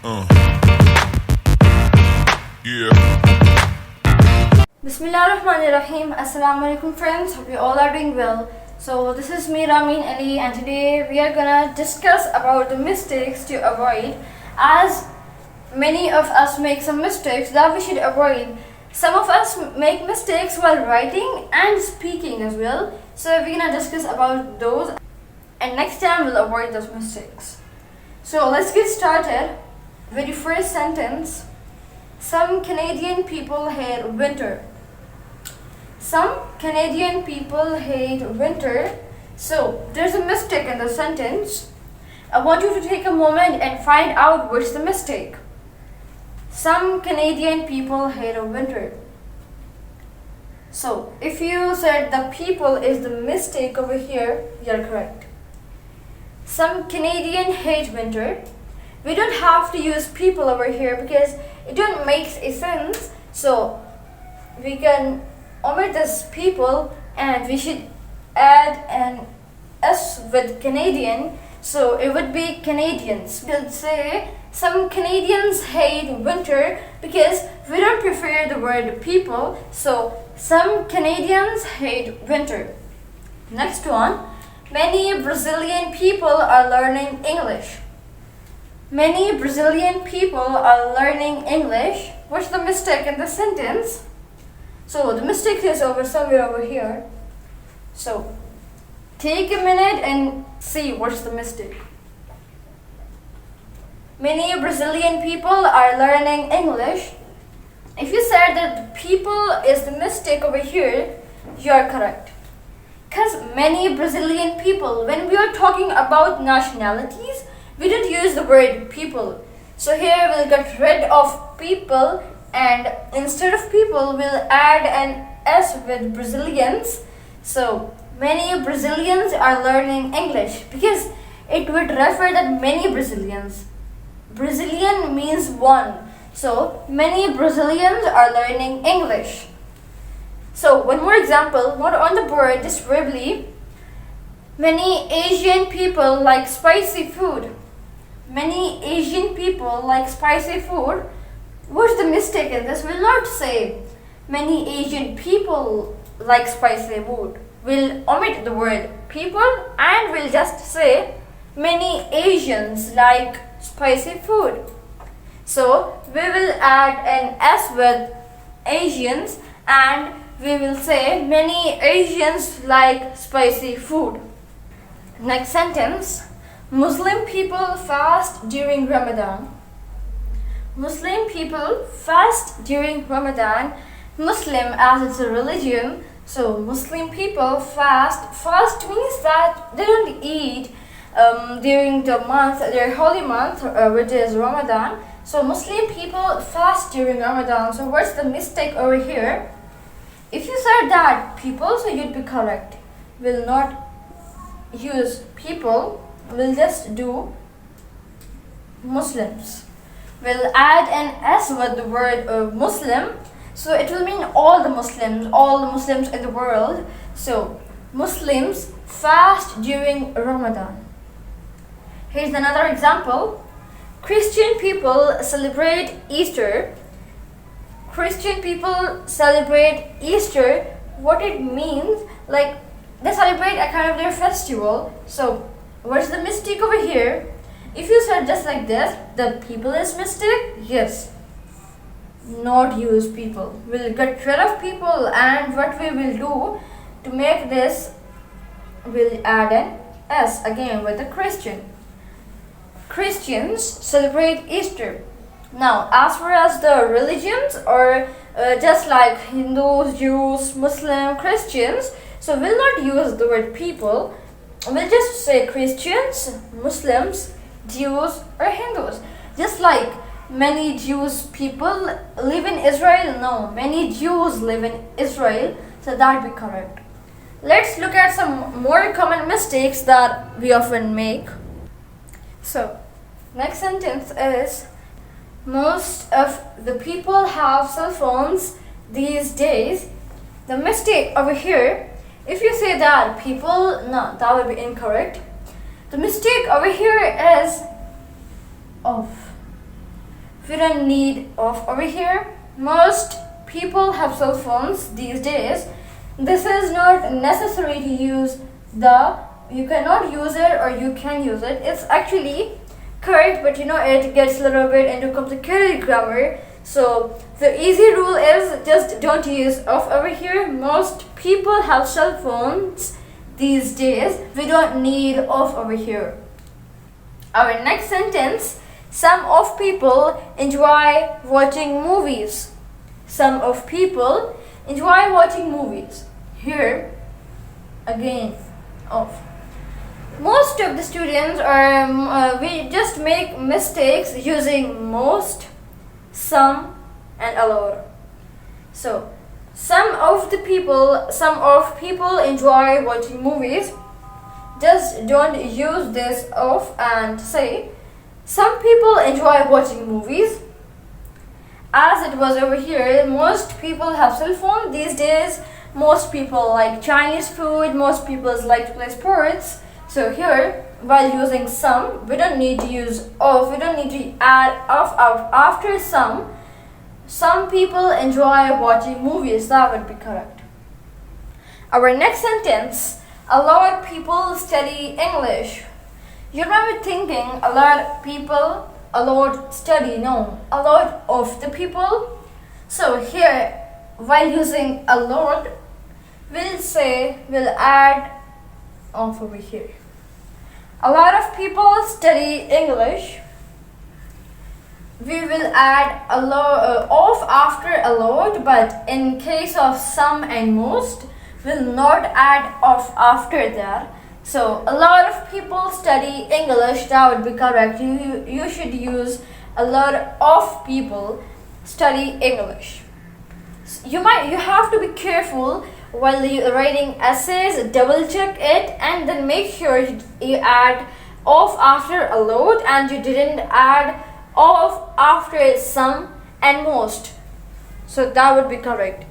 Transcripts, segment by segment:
Yeah. Bismillahirrahmanirrahim. Assalamu alaikum friends. Hope you all are doing well. So this is me Rameen Ali, and today we are gonna discuss about the mistakes to avoid, as many of us make some mistakes that we should avoid. Some of us make mistakes while writing and speaking as well. So we're gonna discuss about those, and next time we'll avoid those mistakes. So let's get started with the first sentence. Some Canadian people hate winter. Some Canadian people hate winter. So there's a mistake in the sentence. I want you to take a moment and find out what's the mistake. Some Canadian people hate winter. So if you said the people is the mistake over here, you're correct. Some Canadian hate winter. We don't have to use people over here because it don't make a sense. So we can omit this people and we should add an S with Canadian. So it would be Canadians. We'll say some Canadians hate winter because we don't prefer the word people. So some Canadians hate winter. Next one. Many Brazilian people are learning English. Many Brazilian people are learning English. What's the mistake in the sentence? So the mistake is somewhere over here. So take a minute and see what's the mistake. Many Brazilian people are learning English. If you said that the people is the mistake over here, you are correct. Because many Brazilian people, when we are talking about nationalities, we don't use the word people. So here we'll get rid of people, and instead of people we'll add an S with Brazilians. So many Brazilians are learning English because it would refer that many Brazilians. Brazilian means one. So many Brazilians are learning English. So one more example, not on the board, just verbally. Many Asian people like spicy food. Many Asian people like spicy food. What's the mistake in this? We'll not say many Asian people like spicy food. We'll omit the word people and we'll just say many Asians like spicy food. So we will add an S with Asians and we will say many Asians like spicy food. Next sentence. Muslim people fast during Ramadan. Muslim people fast during Ramadan. Muslim as it's a religion. So Muslim people fast. Fast means that they don't eat during the month, their holy month, which is Ramadan. So Muslim people fast during Ramadan. So what's the mistake over here? If you said that people, so you'd be correct. We'll not use people. We'll just do Muslims. We'll add an S with the word Muslim. So it will mean all the Muslims in the world. So Muslims fast during Ramadan. Here's another example. Christian people celebrate Easter. Christian people celebrate Easter. What it means, like they celebrate a kind of their festival. So what's the mistake over here? If you said just like this, the people is mistake, yes. Not use people. We'll get rid of people, and what we will do to make this, we'll add an S again with the Christian. Christians celebrate Easter. Now, as far as the religions, or just like Hindus, Jews, Muslim, Christians, so we'll not use the word people. We'll just say Christians, Muslims, Jews, or Hindus. Just like many Jews people live in Israel. No, many Jews live in Israel. So that would be correct. Let's look at some more common mistakes that we often make. So, next sentence is, most of the people have cell phones these days. The mistake over here, if you say that people, no, that would be incorrect. The mistake over here is of. we don't need of over here. Most people have cell phones these days. This is not necessary to use the, you cannot use it or you can use it. It's actually correct, but it gets a little bit into complicated grammar. So the easy rule is just don't use of over here. Most people have cell phones these days. We don't need of over here. Our next sentence, some of people enjoy watching movies. Some of people enjoy watching movies. Here, again, of. Most of the students we just make mistakes using most, some, and a lot. So, some of people enjoy watching movies. Just don't use this of and say, some people enjoy watching movies. As it was over here, most people have cell phone these days. Most people like Chinese food. Most people like to play sports. So here, while using some, we don't need to use of. We don't need to add of after some. Some people enjoy watching movies. That would be correct. Our next sentence, a lot of people study English. You might be thinking a lot of people, a lot study. No, a lot of the people. So here, while using a lot, we'll add of over here. A lot of people study English. We will add a lot of after a lot, but in case of some and most, we'll not add of after that. So a lot of people study English. That would be correct. You should use a lot of people study English. You have to be careful while you're writing essays. Double check it and then make sure you add of after a lot and you didn't add of after some and most. So that would be correct.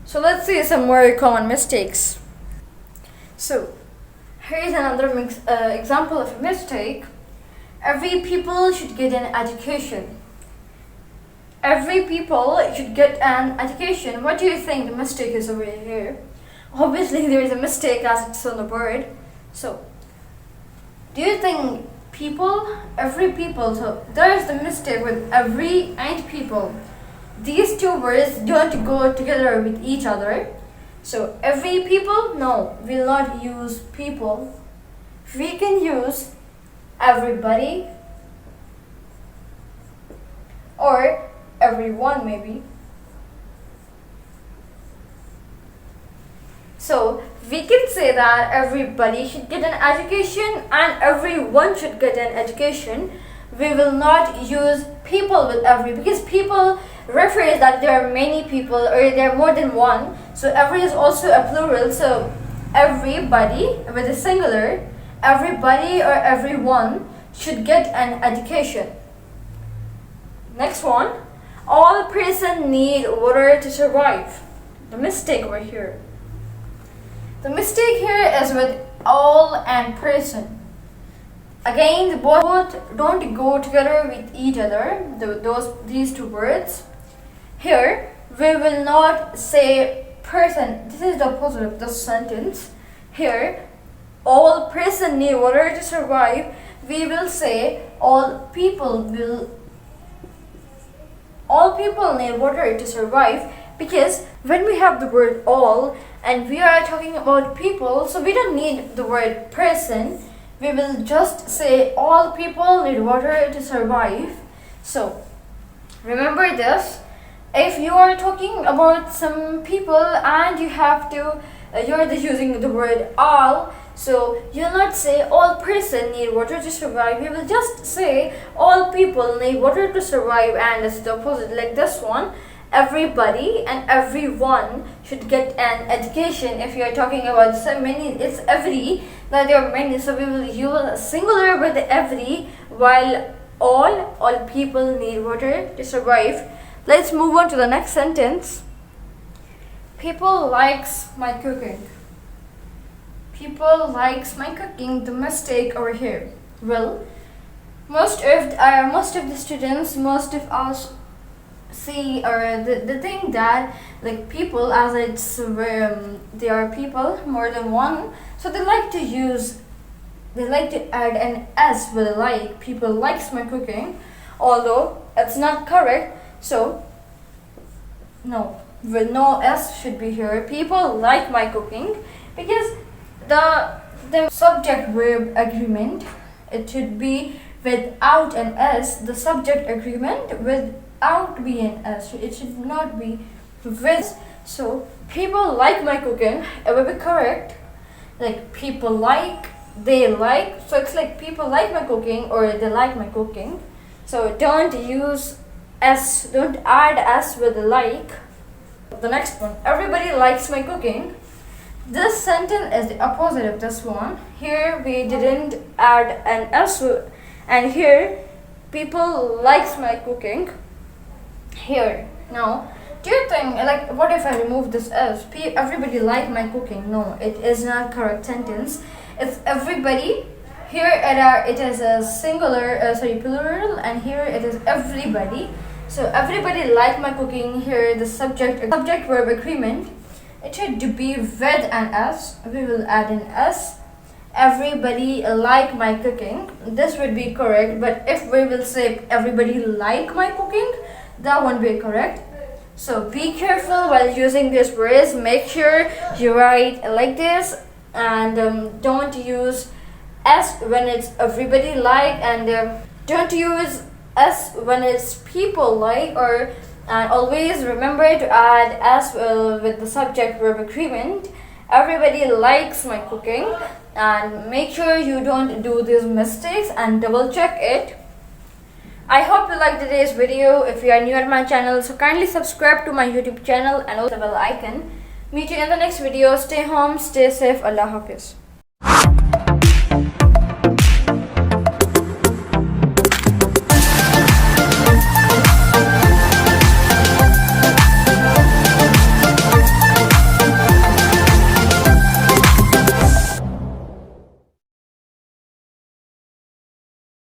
So let's see some more common mistakes. So here is another example of a mistake. Every people should get an education. Every people should get an education. What do you think the mistake is over here? Obviously there is a mistake as it's on the board. So do you think people, every people, so there is the mistake with every and people. These two words don't go together with each other. So every people, no, we'll not use people. We can use everybody or everyone maybe. So we can say that everybody should get an education and everyone should get an education. We will not use people with every, because people refers that there are many people or there are more than one. So every is also a plural. So everybody with a singular, everybody or everyone should get an education. Next one, all person need water to survive. The mistake over here. The mistake here is with all and person. Again, both don't go together with each other, these two words. Here, we will not say person. This is the opposite of the sentence. Here, all person need water to survive. We will say all people need water to survive, because when we have the word all and we are talking about people, so we don't need the word person. We will just say all people need water to survive. So remember this. If you are talking about some people and you have to, you're using the word all, so you'll not say all person need water to survive. You will just say all people need water to survive, and it's the opposite, like this one. Everybody and everyone should get an education. If you are talking about so many, it's every, that there are many, so we will use singular with every, while all people need water to survive. Let's move on to the next sentence. People likes my cooking. People likes my cooking. The mistake over here. Well, most of the students, most of us see or the thing that like people, as it's they are people more than one, so they like to add an s with like. People likes my cooking, although it's not correct. So no, with no s should be here. People like my cooking, because the subject verb agreement, it should be without an s. The subject agreement without be an s. It should not be with. So people like my cooking, it will be correct. Like people like, they like. So it's like people like my cooking or they like my cooking. So don't use s, don't add s with the like. The next one, everybody likes my cooking. This sentence is the opposite of this one. Here we didn't add an s, and here people likes my cooking. Here now, do you think, like, what if I remove this s? Everybody like my cooking? No, it is not correct sentence. It's everybody. Here it is a singular, plural, and here it is everybody. So everybody like my cooking. Here the subject verb agreement, it should be with an s. We will add an s. Everybody like my cooking. This would be correct. But if we will say everybody like my cooking, that won't be correct. So be careful while using these words. Make sure you write like this, and don't use s when it's everybody like, and don't use s when it's people like, or always remember to add s with the subject verb agreement. Everybody likes my cooking, and make sure you don't do these mistakes and double check it. I hope you liked today's video. If you are new at my channel, so kindly subscribe to my YouTube channel and also the bell icon. Meet you in the next video. Stay home, stay safe. Allah Hafiz.